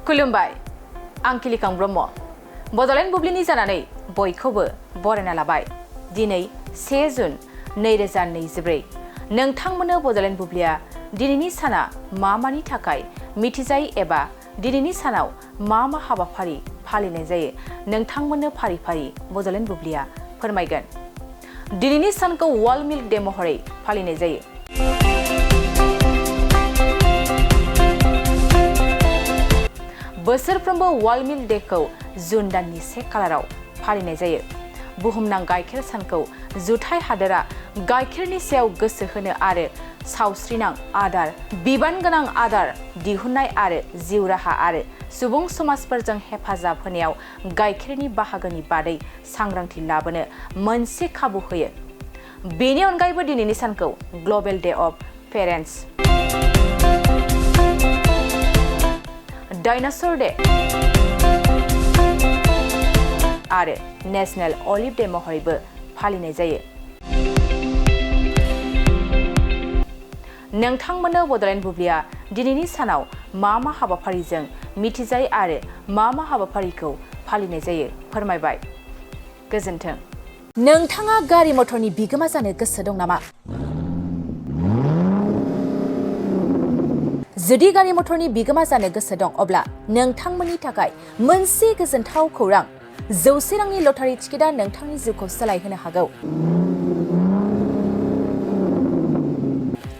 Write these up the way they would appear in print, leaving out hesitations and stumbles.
खुलुमबाय आं किलिकां ब्रह्म बड'लेण्ड बुब्लिनि जानानै बयखौबो बरायना लाबाय दिनै 1 जुन 2024 नोंथांमोननो बड'लेण्ड बुब्लिया दिनैनि साना मानि थाखाय मिथिजायो एबा दिनैनि सानाव मा हाबाफारि फालिनाय जायो नोंथांमोननो फारि फारि बड'लेण्ड बुब्लिया फोरमायगोन दिनैनि सानखौ वर्ल्ड मिल्क डे महरै फालिनाय जायो बोसोरफ्रोमबो वर्ल्ड मिल्क डे खौ जुन दाननि 1 खालाराव फालिनाय जायो बुहुमनां गाइखेर सानखौ जुथाइ हादोरा गाइखेरनि सायाव गोसो होनो आरो सावस्रिनां आदार बिबान गोनां आदार दिहुननाय आरो जिउ राहा आरो सुबुं समाजफोरजों हेफाजाब होनायाव गाइखेरनि बाहागोनि बादै सांग्रांथि लाबोनो मोनसे खाबु होयो बेनि अनगायैबो दिनैनि सानखौ global day of parents dinosaur day आरो नेशनेल अलिभ डे महरैबो फालिनाय जायो नोंथांमोननो बड'लेण्ड बुब्लिया दिनैनि सानाव मा हाबाफारिजों मिथिजायो आरो मा हाबाफारिखौ फालिनाय जायो फोरमायबाय गोजोन्थों नोंथाङा गारि मटरनि बिगोमा जानो गोसो दं नामा जुदि गारि मटरनि बिगोमा जानो गोसो दं अब्ला नोंथांमोननि थाखाय मोनसे गोजोनथाव खौरां 100 रांनि लटारि टिकेटआ नोंथांनि जिउखौ सोलायहोनो हागौ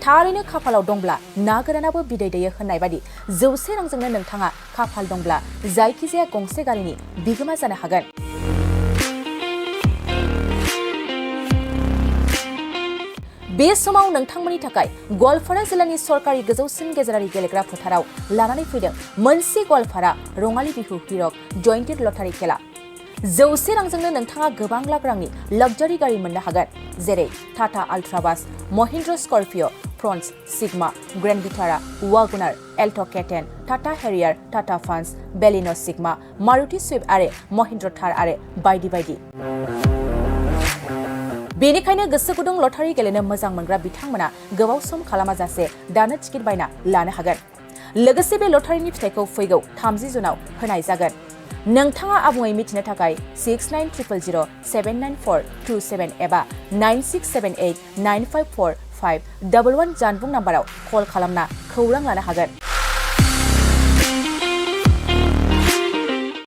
थारैनो खाफालाव दंब्ला ना गोरानाबो बिदै दैयो होननाय बादि 100 रांजोंनो नोंथाङा खाफाल दंब्ला जायखिजाया गंसे गारिनि बिगोमा जानो हागोन बे समाव नोंथांमोननि थाखाय गवालपारा जिल्लानि सरकारि गोजौसिन गेजेरारि गेलेग्रा फोथाराव लानानै फैदों मोनसे गवालपारा रङाली बिहु हिरक जयन्तीर लटारि खेला 100 रांजोंनो नोंथाङा गोबां लाख रांनि लाक्जारि गारि मोननो हागोन जेरै टाटा आल्ट्राबास Mahindra Scorpio' Fronx Sigma grand Vitara wagon R Alto' केटेन Tata Harrier Tata Punch Baleno' Sigma Maruti Swift आरो महिन्द्र थार आरो बायदि बायदि बेनिखायनो गोसो गुदुं लटारि गेलेनो मोजां मोनग्रा बिथांमोना गोबाव सम खालामाजासे दानो टिकेट बायना लानो हागोन लोगोसे बे लटारिनि फिथाइखौ फैगौ 30 जुनाव होनाय जागोन नोंथाङा आबुङै मिथिनो थाखाय 6900079427 एबा 9678954511 जानबुं नाम्बाराव कल खालामना खौरां लानो हागोन